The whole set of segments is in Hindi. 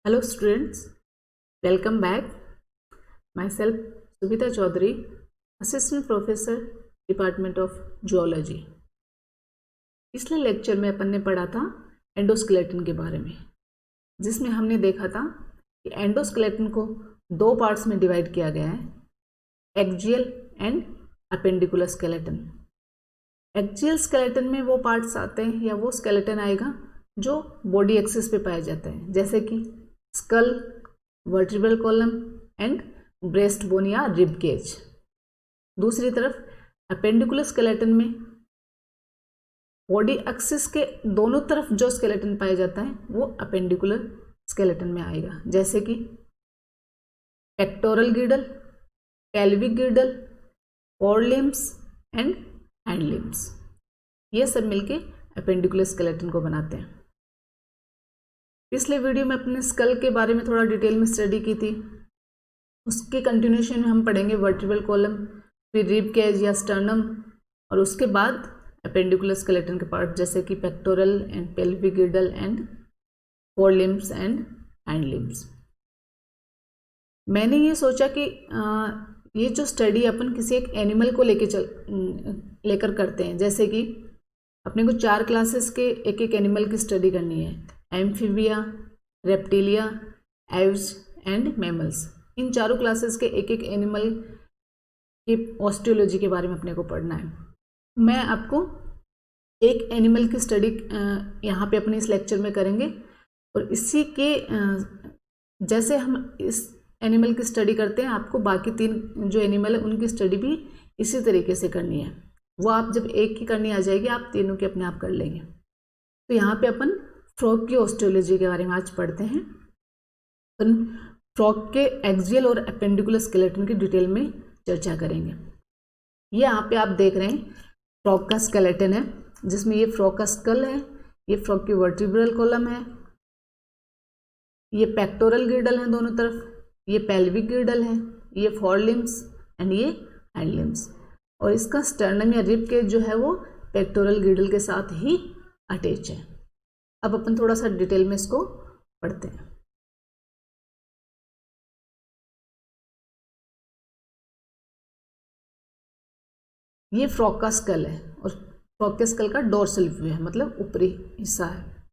Hello students, welcome back. Myself Subhita Chaudhary, Assistant Professor, Department of Zoology. पिछले लेक्चर में अपन ने पढ़ा था एंडोस्केलेटन के बारे में, जिसमें हमने देखा था कि एंडोस्केलेटन को दो पार्ट्स में डिवाइड किया गया है, axial and appendicular skeleton. Axial skeleton में वो पार्ट्स आते हैं या वो स्केलेटन आएगा जो बॉडी एक्सिस पे पाए जाते हैं, जैसे कि skull, vertebral column and breast bone या रिब केज। दूसरी तरफ अपेंडिकुलर स्केलेटन में बॉडी एक्सिस के दोनों तरफ जो स्केलेटन पाया जाता है वो अपेंडिकुलर स्केलेटन में आएगा, जैसे कि pectoral गिर्डल, pelvic गिर्डल, four limbs and hand limbs. ये सब मिलके अपेंडिकुलर स्केलेटन को बनाते हैं। पिछले वीडियो में अपने स्कल के बारे में थोड़ा डिटेल में स्टडी की थी, उसके कंटिन्यूशन में हम पढ़ेंगे वर्टिब्रल कॉलम, फिर रिब केज या स्टर्नम, और उसके बाद अपेंडिकुलर स्केलेटन के पार्ट जैसे कि pectoral and pelvic गिर्डल and four limbs and hand limbs. मैंने ये सोचा कि ये जो स्टडी अपन किसी एक एनिमल को लेकर करते हैं, जैसे कि अपने को 4 क्लासेस के एक एक एनिमल की स्टडी करनी है, amphibia, reptilia, aves and mammals. इन चारों क्लासेस के एक एक एनिमल की ऑस्टियोलॉजी के बारे में अपने को पढ़ना है। मैं आपको एक एनिमल की स्टडी यहाँ पे अपने इस लेक्चर में करेंगे, और इसी के जैसे हम इस एनिमल की स्टडी करते हैं, आपको बाकी 3 जो एनिमल है उनकी स्टडी भी इसी तरीके से करनी है। वो आप जब एक की करनी आ जाएगी, आप तीनों की अपने आप कर लेंगे। तो यहाँ पे अपन फ्रॉग की ऑस्टियोलॉजी के बारे में आज पढ़ते हैं। अपन फ्रॉग के एक्सियल और अपेंडिकुलर स्केलेटन की डिटेल में चर्चा करेंगे। ये यहाँ पे आप देख रहे हैं फ्रॉग का स्केलेटन है, जिसमें ये फ्रॉग का स्कल है, ये फ्रॉग की वर्टिब्रल कॉलम है, ये पेक्टोरल गिर्डल है दोनों तरफ, ये पेल्विक गिर्डल है, ये फोर लिम्स एंड ये हैंड लिम्स, और इसका स्टर्नम या रिब केज जो है वो पेक्टोरल गिर्डल के साथ ही अटैच है। अब अपन थोड़ा सा डिटेल में इसको पढ़ते हैं। ये फ्रॉग का स्कल है, और फ्रॉग के स्कल का डोर्सल व्यू है, मतलब ऊपरी हिस्सा है।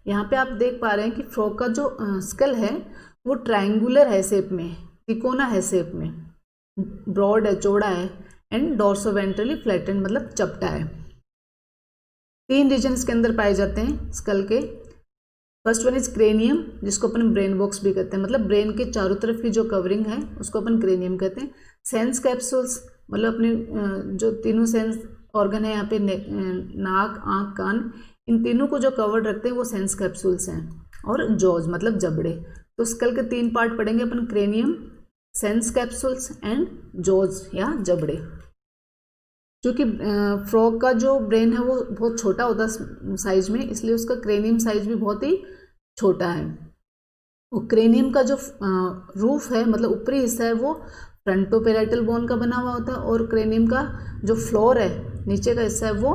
यहाँ पे आप देख पा रहे हैं कि फ्रॉग का जो स्कल है वो ट्रायंगुलर है शेप में, तिकोना है शेप में, ब्रॉड है, चौड़ा है, एंड डोर्सोवेंट्रली फ्लैटेंड मतलब चपटा है। 3 रीजन्स के अंदर पाए जाते हैं स्कल के। फर्स्ट वन इज क्रेनियम, जिसको अपन ब्रेन बॉक्स भी कहते हैं, मतलब ब्रेन के चारों तरफ की जो कवरिंग है उसको अपन क्रेनियम कहते हैं। सेंस कैप्सूल्स, मतलब अपने जो तीनों सेंस ऑर्गन है यहाँ पे, नाक, आँख, कान, इन तीनों को जो कवर्ड रखते हैं वो सेंस कैप्सूल्स हैं। और जॉज मतलब जबड़े। तो स्कल के 3 पार्ट पढ़ेंगे अपन, cranium, sense capsules and jaws या जबड़े। क्योंकि फ्रॉग का जो ब्रेन है वो बहुत छोटा होता है साइज में, इसलिए उसका क्रेनियम साइज भी बहुत ही छोटा है। वो क्रेनियम का जो रूफ है, मतलब ऊपरी हिस्सा है, वो फ्रंटोपेराइटल बोन का बना हुआ होता है, और क्रेनियम का जो फ्लोर है, नीचे का हिस्सा है, वो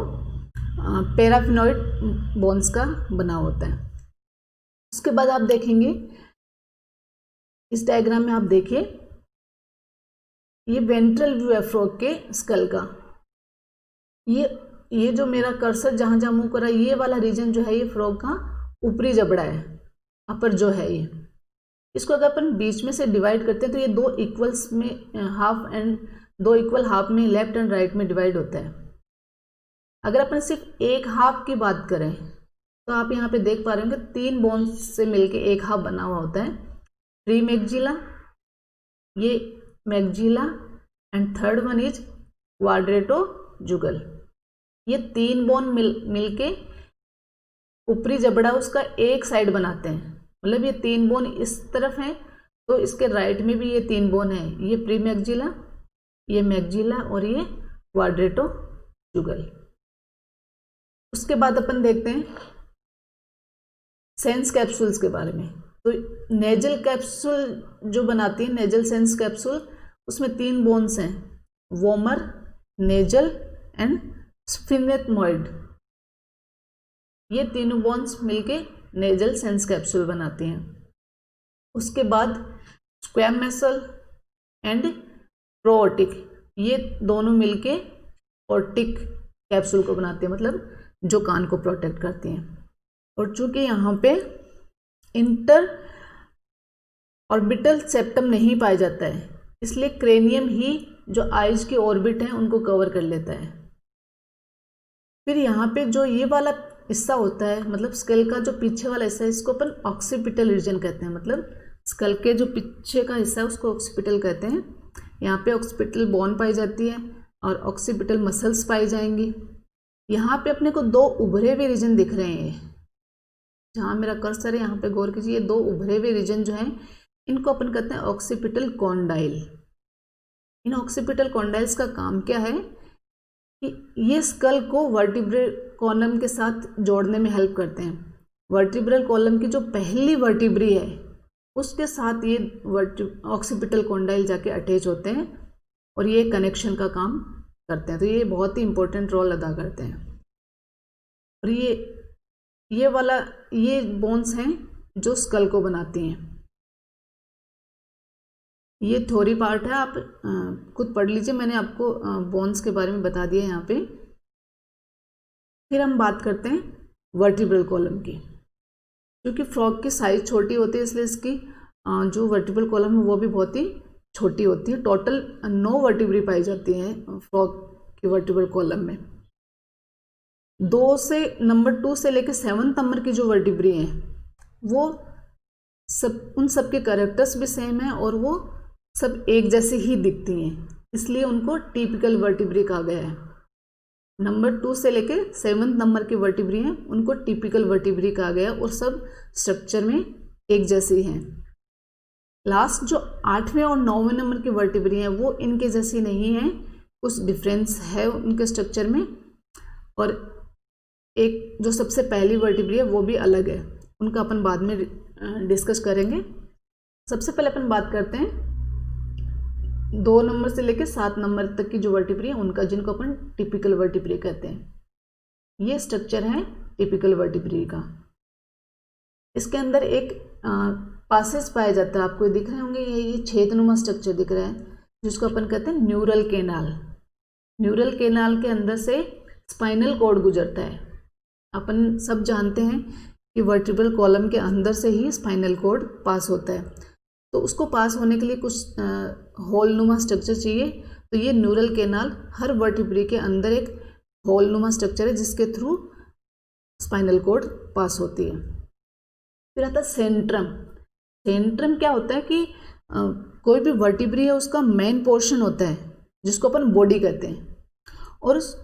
पैराफिनॉइड बोन्स का बना होता है। उसके बाद आप देखेंगे इस डायग्राम में, आप देखिए ये वेंट्रल व्यू है फ्रॉग के स्कल का। ये जो मेरा कर्सर जहाँ जहाँ मूव कर रहा है, ये वाला रीजन जो है ये फ्रॉग का ऊपरी जबड़ा है, अपर जो है ये। इसको अगर अपन बीच में से डिवाइड करते हैं तो ये 2 इक्वल्स में हाफ एंड 2 इक्वल हाफ में लेफ्ट एंड राइट में डिवाइड होता है। अगर अपन सिर्फ एक हाफ की बात करें तो आप यहाँ पे देख पा रहे होंगे 3 बोन्स से मिलके एक हाफ बना हुआ होता है। प्री मैक्सिला, ये maxilla, and third one is quadratojugal. ये 3 बोन मिलके ऊपरी जबड़ा उसका एक साइड बनाते हैं, मतलब ये 3 बोन इस तरफ हैं तो इसके राइट में भी ये 3 बोन है, ये प्री मैक्सिला, ये मैक्सिला और ये क्वाड्रेटोजुगल। उसके बाद अपन देखते हैं सेंस कैप्सूल्स के बारे में। तो नेजल कैप्सूल जो बनाती है, नेजल सेंस कैप्सूल, उसमें 3 बोन्स हैं, वोमर, नेजल एंड स्फिनेथमॉइड। ये तीनों बोन्स मिलके नेजल सेंस कैप्सूल बनाती हैं। उसके बाद स्क्वैम मसल एंड प्रोओटिक, ये दोनों मिलके ओर्टिक कैप्सूल को बनाते हैं, मतलब जो कान को प्रोटेक्ट करती हैं। और चूंकि यहाँ पे इंटर ऑर्बिटल सेप्टम नहीं पाया जाता है, इसलिए क्रेनियम ही जो आइज के ऑर्बिट हैं उनको कवर कर लेता है। फिर यहाँ पे जो ये वाला हिस्सा होता है, मतलब स्कल का जो पीछे वाला हिस्सा है, इसको अपन ऑक्सीपिटल रीजन कहते हैं, मतलब स्कल के जो पीछे का हिस्सा है उसको ऑक्सीपिटल कहते हैं। यहाँ पे ऑक्सीपिटल बोन पाई जाती है और ऑक्सीपिटल मसल्स पाई जाएंगी। यहाँ पे अपने को दो उभरे हुए रीजन दिख रहे हैं, जहाँ मेरा कर्सर है यहाँ पे गौर कीजिए, ये दो उभरे हुए रीजन जो हैं इनको अपन कहते हैं ऑक्सीपिटल कॉन्डाइल। इन ऑक्सीपिटल कॉन्डाइल्स का काम क्या है कि ये स्कल को वर्टिब्रल कॉलम के साथ जोड़ने में हेल्प करते हैं। वर्टिब्रल कॉलम की जो पहली वर्टिब्री है उसके साथ ये ऑक्सीपिटल कॉन्डाइल जाके अटैच होते हैं और ये कनेक्शन का काम करते हैं। तो ये बहुत ही इंपॉर्टेंट रोल अदा करते हैं। और ये वाला ये बोन्स हैं जो स्कल को बनाती हैं। ये थ्योरी पार्ट है, आप खुद पढ़ लीजिए, मैंने आपको बोन्स के बारे में बता दिया यहाँ पे। फिर हम बात करते हैं वर्टिब्रल कॉलम की। क्योंकि फ्रॉग की साइज छोटी होती है इसलिए इसकी जो वर्टिब्रल कॉलम है वो भी बहुत ही छोटी होती है। टोटल 9 वर्टिब्री पाई जाती हैं फ्रॉग की वर्टिब्रल कॉलम में। 2 से नंबर 2 से लेकर 7 नंबर की जो वर्टिब्री हैं वो सब, उन सब के कैरेक्टर्स भी सेम हैं और वो सब एक जैसे ही दिखती हैं, इसलिए उनको टिपिकल वर्टिब्री कहा गया है। नंबर 2 से लेकर 7 नंबर की वर्टिब्री हैं उनको टिपिकल वर्टिब्री कहा गया और सब स्ट्रक्चर में एक जैसी हैं। लास्ट जो 8वें और 9वें नंबर की वर्टिब्री हैं वो इनके जैसी नहीं है, कुछ डिफरेंस है उनके स्ट्रक्चर में। और एक जो सबसे पहली वर्टिब्री है वो भी अलग है, उनका अपन बाद में डिस्कस करेंगे। सबसे पहले अपन बात करते हैं 2 नंबर से लेकर 7 नंबर तक की जो वर्टिब्री है उनका, जिनको अपन टिपिकल वर्टिब्री कहते हैं। ये स्ट्रक्चर है टिपिकल वर्टिब्री का। इसके अंदर एक पासेज पाया जाता है, आपको दिख रहे होंगे, ये छेदनुमा स्ट्रक्चर दिख रहा है जिसको अपन कहते हैं न्यूरल केनाल। न्यूरल केनाल के अंदर से स्पाइनल कॉर्ड गुजरता है। अपन सब जानते हैं कि वर्टिब्रल कॉलम के अंदर से ही स्पाइनल कॉर्ड पास होता है, तो उसको पास होने के लिए कुछ होलनुमा स्ट्रक्चर चाहिए। तो ये न्यूरल केनाल हर वर्टिब्री के अंदर एक होलनुमा स्ट्रक्चर है जिसके थ्रू स्पाइनल कॉर्ड पास होती है। फिर आता है सेंट्रम। सेंट्रम क्या होता है कि कोई भी वर्टिब्री है उसका मेन पोर्शन होता है जिसको अपन बॉडी कहते हैं, और उस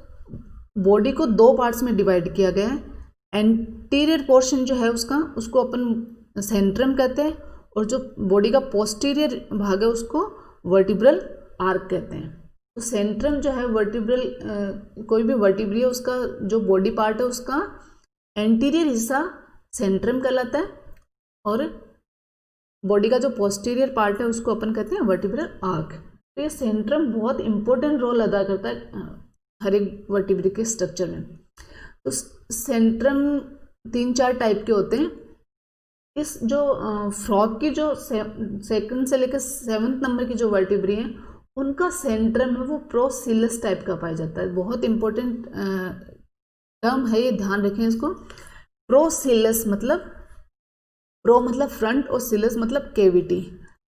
बॉडी को 2 पार्ट्स में डिवाइड किया गया है। एंटीरियर पोर्शन जो है उसका, उसको अपन सेंट्रम कहते हैं, और जो बॉडी का पोस्टीरियर भाग है उसको वर्टिब्रल आर्क कहते हैं। तो सेंट्रम जो है वर्टिब्रल कोई भी वर्टिब्री है उसका जो बॉडी पार्ट है उसका एंटीरियर हिस्सा सेंट्रम कहलाता है, और बॉडी का जो पोस्टीरियर पार्ट है उसको अपन कहते हैं वर्टिब्रल आर्क। तो ये सेंट्रम बहुत इंपॉर्टेंट रोल अदा करता है हर एक वर्टिब्री के स्ट्रक्चर में। तो सेंट्रम 3-4 टाइप के होते हैं। इस जो फ्रॉग की जो 2nd से लेकर 7th नंबर की जो वर्टिब्री हैं उनका सेंट्रम है वो प्रोसिलस टाइप का पाया जाता है। बहुत इंपॉर्टेंट टर्म है ये, ध्यान रखें इसको। प्रोसिलस मतलब, प्रो मतलब फ्रंट और सिलस मतलब केविटी।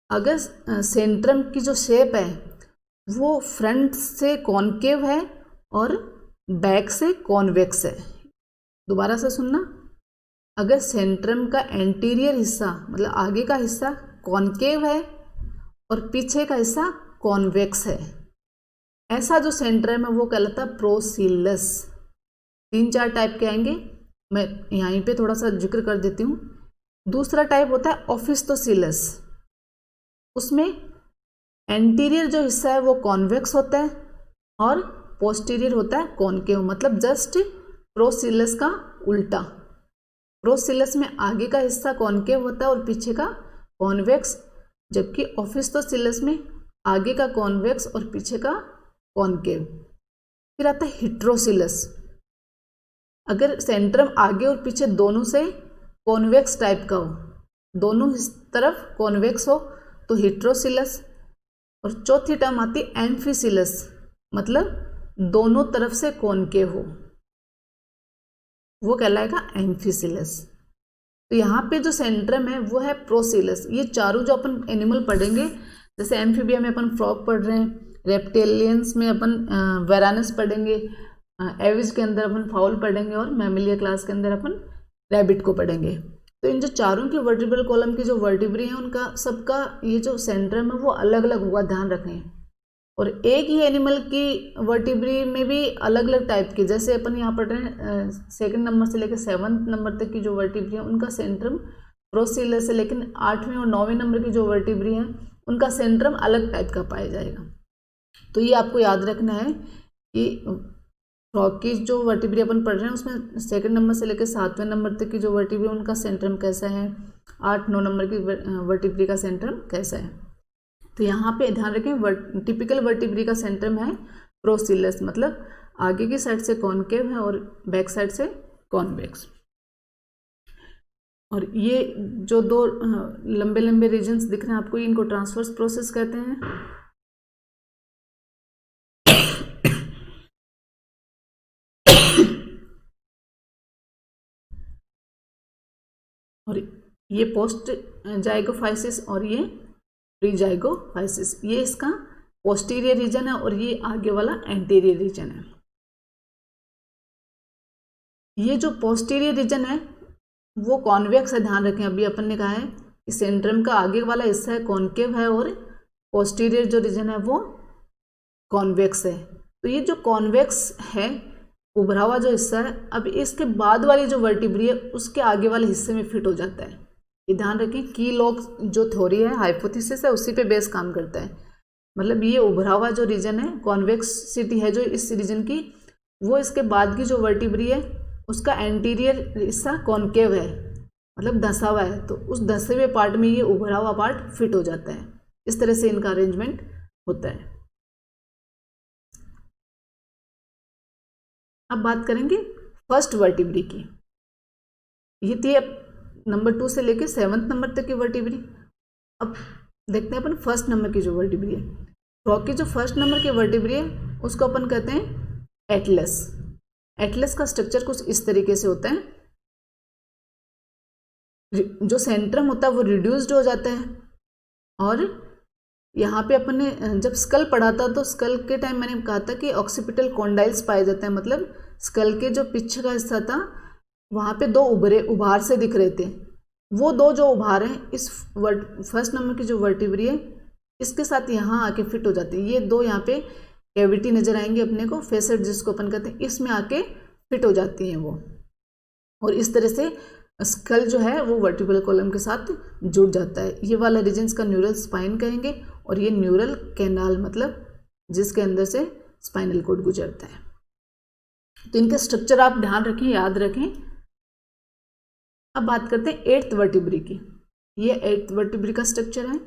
अगर सेंट्रम की जो शेप है वो फ्रंट से कॉनकेव है और बैक से कॉन्वेक्स है। दोबारा से सुनना, अगर सेंट्रम का एंटीरियर हिस्सा मतलब आगे का हिस्सा कॉनकेव है और पीछे का हिस्सा कॉन्वेक्स है, ऐसा जो सेंट्रम है वो कहलाता है प्रोसिलस। 3-4 टाइप के आएंगे, मैं यहीं पे थोड़ा सा जिक्र कर देती हूँ। दूसरा टाइप होता है ऑफिस्तोसिलस। उसमें एंटीरियर जो हिस्सा है वो कॉन्वेक्स होता है और पोस्टीरियर होता है कॉनकेव, मतलब जस्ट प्रोसिलस का उल्टा। प्रोसिलस में आगे का हिस्सा कॉनकेव होता है और पीछे का कॉन्वेक्स, जबकि ऑफिस्तोसिलस में आगे का कॉन्वेक्स और पीछे का कॉनकेव। फिर आता है हिट्रोसिलस। अगर सेंट्रम आगे और पीछे दोनों से कॉन्वेक्स टाइप का हो दोनों तरफ कॉन्वेक्स हो तो हेट्रोसिलस, और चौथी टर्म आती है एम्फिसिलस, मतलब दोनों तरफ से कॉनकेव हो, वो कहलाएगा एम्फिसिलस। तो यहाँ पे जो सेंट्रम है वो है प्रोसिलस। ये चारों जो अपन एनिमल पढ़ेंगे, जैसे एम्फीबिया में अपन फ्रॉग पढ़ रहे हैं, रेप्टेलियंस में अपन वेरानस पढ़ेंगे, एविज के अंदर अपन फाउल पढ़ेंगे, और मैमिलिया क्लास के अंदर अपन रैबिट को पढ़ेंगे। तो इन जो चारों के वर्टिब्रल कॉलम की जो वर्टिब्री हैं उनका सबका ये जो सेंट्रम है वो अलग अलग होगा, ध्यान रखें। और एक ही एनिमल की वर्टिब्री में भी अलग अलग टाइप की, जैसे अपन यहाँ पढ़ रहे हैं 2nd नंबर से लेकर 7th नंबर तक की जो वर्टिब्री है उनका सेंट्रम प्रोसिलस है, लेकिन 8वें और 9वें नंबर की जो वर्टिब्री है उनका सेंट्रम अलग टाइप का पाया जाएगा। तो ये आपको याद रखना है कि फ्रॉग की जो वर्टिब्री अपन पढ़ रहे हैं उसमें 2nd नंबर से लेकर 7वें नंबर तक की जो वर्टिब्री उनका सेंट्रम कैसा है, 8-9 नंबर की वर्टिब्री का सेंट्रम कैसा है। तो यहाँ पे ध्यान रखें, टिपिकल वर्टिब्री का सेंट्रम है प्रोसिलस, मतलब आगे की साइड से कॉनकेव है और बैक साइड से कॉन्वेक्स। और ये जो दो लंबे लंबे रीजन्स दिख रहे हैं आपको, इनको ट्रांसवर्स प्रोसेस कहते हैं। और ये पोस्ट जाइगोफाइसिस और ये प्री जाइगोफाइसिस, ये इसका पोस्टीरियर रीजन है और ये आगे वाला एंटीरियर रीजन है। ये जो पोस्टीरियर रीजन है वो कॉन्वेक्स है, ध्यान रखें। अभी अपन ने कहा है कि सेंट्रम का आगे वाला हिस्सा है कॉनकेव है और पोस्टीरियर जो रीजन है वो कॉन्वेक्स है। तो ये जो कॉन्वेक्स है, उभरा हुआ जो हिस्सा है, अब इसके बाद वाली जो वर्टिब्री है उसके आगे वाले हिस्से में फिट हो जाता है। ये ध्यान रखें, की लॉग जो थ्योरी है, हाइपोथेसिस है, उसी पे बेस काम करता है। मतलब ये उभरा हुआ जो रीजन है, कॉन्वेक्सिटी है जो इस रीजन की, वो इसके बाद की जो वर्टिब्री है उसका एंटीरियर हिस्सा कॉनकेव है, मतलब धंसा हुआ है, तो उस धंसे हुए पार्ट में ये उभरा हुआ पार्ट फिट हो जाता है। इस तरह से इनका अरेंजमेंट होता है। अब बात करेंगे फर्स्ट वर्टिब्री की। ये थी नंबर 2 से लेके 7th नंबर तक की वर्टिब्री। अब देखते हैं अपन फर्स्ट नंबर की जो वर्टिब्री है। फ्रॉग की जो फर्स्ट नंबर की वर्टिब्री है उसको अपन कहते हैं एटलस। एटलस का स्ट्रक्चर कुछ इस तरीके से होता है, जो सेंट्रम होता है वो रिड्यूस्ड हो जाता है। और यहाँ पे अपन ने जब स्कल पढ़ा था तो स्कल के टाइम मैंने कहा था कि ऑक्सीपिटल कॉन्डाइल्स पाए जाते हैं, मतलब स्कल के जो पीछे का हिस्सा था वहाँ पे दो उभार से दिख रहे थे। वो दो जो उभार हैं इस फर्स्ट नंबर की जो वर्टिब्री है इसके साथ यहाँ आके फिट हो जाती है। ये दो यहाँ पे कैविटी नजर आएंगे अपने को, फेसेट जिसको अपन कहते हैं, इसमें आके फिट हो जाती हैं वो। और इस तरह से स्कल जो है वो वर्टिब्रल कॉलम के साथ जुड़ जाता है। ये वाला रीजन्स का न्यूरल स्पाइन कहेंगे, और ये न्यूरल कैनाल, मतलब जिसके अंदर से स्पाइनल कोड गुजरता है। तो इनका स्ट्रक्चर आप ध्यान रखें, याद रखें। अब बात करते हैं 8th वर्टिब्री की। ये 8th वर्टिब्री का स्ट्रक्चर है।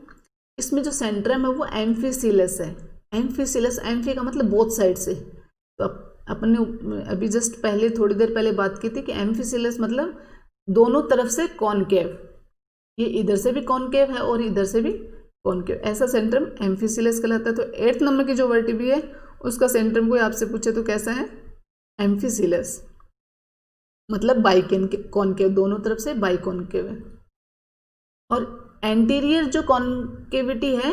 इसमें जो सेंट्रम है वो एम्फिसिलस है। एम्फिसिलस, एम्फी का मतलब बोथ साइड से। तो अपन ने अभी जस्ट पहले थोड़ी देर पहले बात की थी कि एम्फिसिलस मतलब दोनों तरफ से कॉनकेव, ये इधर से भी कॉनकेव है और इधर से भी कॉनकेव, ऐसा सेंट्रम एम्फिसिलस कहलाता है। तो 8th नंबर की जो वर्टिब्री है उसका सेंट्रम कोई आपसे पूछे तो कैसा है, एम्फिसिलस, मतलब कॉनकेव, दोनों तरफ से बाइकॉनकेव है। और एंटीरियर जो कॉनकेविटी है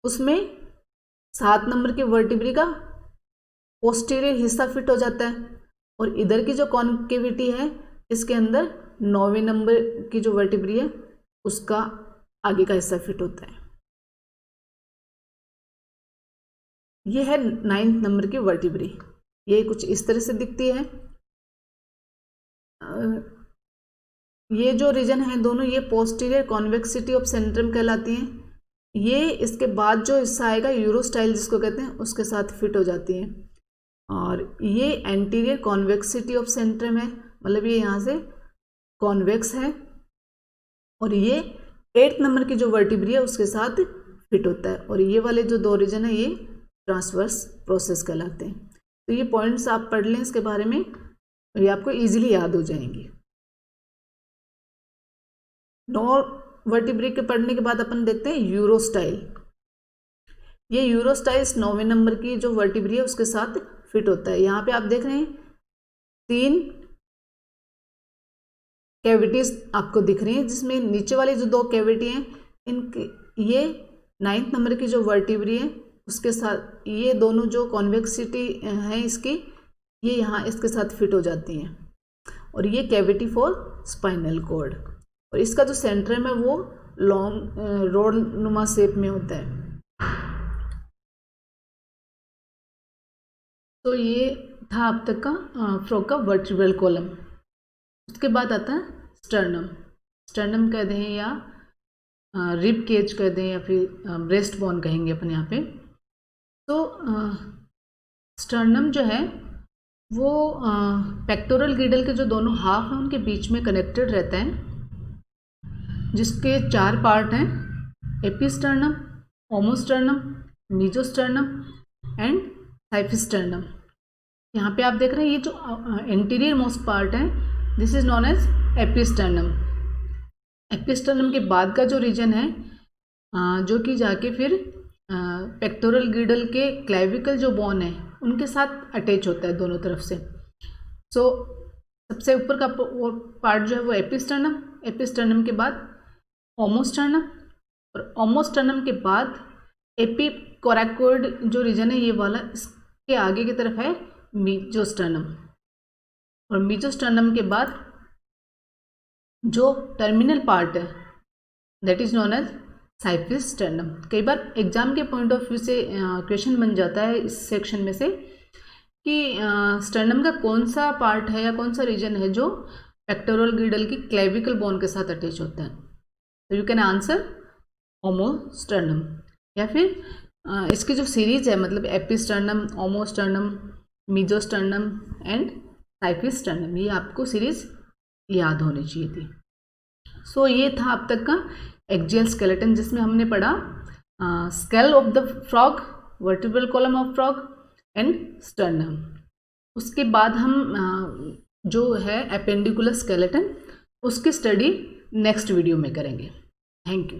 उसमें 7 नंबर की वर्टिब्री का पोस्टीरियर हिस्सा फिट हो जाता है, और इधर की जो कॉनकेविटी है इसके अंदर 9वें नंबर की जो वर्टिब्री है उसका आगे का हिस्सा फिट होता है। ये है 9th नंबर की वर्टिब्री। ये कुछ इस तरह से दिखती है। ये जो रीजन है दोनों, ये पोस्टीरियर कॉन्वेक्सिटी ऑफ सेंट्रम कहलाती हैं। ये इसके बाद जो हिस्सा आएगा यूरोस्टाइल जिसको कहते हैं उसके साथ फिट हो जाती है। और ये एंटीरियर कॉन्वेक्सिटी ऑफ सेंट्रम है, मतलब ये यहाँ से कॉन्वेक्स है, और ये 8th नंबर की जो वर्टिब्री है उसके साथ फिट होता है। और ये वाले जो दो रीजन है ये ट्रांसवर्स प्रोसेस कहलाते हैं। तो ये पॉइंट्स आप पढ़ लें इसके बारे में, ये आपको इजीली याद हो जाएंगी। वर्टिब्रे के पढ़ने के बाद अपन देखते हैं यूरोस्टाइल। ये यूरोस्टाइल्स 9वें नंबर की जो वर्टिब्रे है उसके साथ फिट होता है। यहाँ पे आप देख रहे हैं 3 कैविटीज आपको दिख रही हैं, जिसमें नीचे वाली जो 2 कैविटी हैं इनके ये 9th नंबर की जो वर्टिब्रे है उसके साथ, ये दोनों जो कॉन्वेक्सिटी है इसकी, ये यहाँ इसके साथ फिट हो जाती हैं। और ये कैविटी फॉर स्पाइनल कॉर्ड, और इसका जो सेंट्रम है वो लॉन्ग रोड नुमा शेप में होता है। तो ये था अब तक का फ्रॉग का वर्टिब्रल कॉलम। उसके बाद आता है स्टर्नम। स्टर्नम कह दें या रिब केज कह दें या फिर ब्रेस्ट बोन कहेंगे अपन यहाँ पे। तो स्टर्नम जो है वो पेक्टोरल गिडल के जो दोनों हाफ हैं उनके बीच में कनेक्टेड रहता है, जिसके 4 पार्ट हैं, एपिस्टर्नम, ओमोस्टर्नम, मीजोस्टर्नम एंड हाइफिस्टर्नम। यहाँ पे आप देख रहे हैं ये जो इंटीरियर मोस्ट पार्ट है दिस इज नॉन एज एपिस्टर्नम। एपिस्टर्नम के बाद का जो रीजन है जो कि जाके फिर पेक्टोरल गिडल के क्लेविकल जो बोन है उनके साथ अटैच होता है दोनों तरफ से। सो सबसे ऊपर का पार्ट जो है वो एपिस्टर्नम, एपिस्टर्नम के बाद ओमोस्टर्नम, और ओमोस्टर्नम के बाद एपिकोरैकोइड जो रीजन है ये वाला, इसके आगे की तरफ है मीजोस्टर्नम, और मीजोस्टर्नम के बाद जो टर्मिनल पार्ट है दैट इज नॉन एज हाइफिस्टर्नम। कई बार एग्जाम के पॉइंट ऑफ व्यू से क्वेश्चन बन जाता है इस सेक्शन में से कि स्टर्नम का कौन सा पार्ट है या कौन सा रीजन है जो पेक्टोरल गिडल की क्लेविकल बोन के साथ अटैच होता है। तो यू कैन आंसर ओमोस्टर्नम, या फिर इसकी जो सीरीज है मतलब एपिस्टर्नम, ओमोस्टर्नम, मीजोस्टर्नम एंड हाइफिस्टर्नम, ये आपको सीरीज याद होनी चाहिए थी। सो ये था अब तक का एक्जियल स्केलेटन, जिसमें हमने पढ़ा scale of the frog, vertebral column of frog and sternum. उसके बाद हम जो है अपेंडिकुलर स्केलेटन उसकी स्टडी नेक्स्ट वीडियो में करेंगे। Thank you.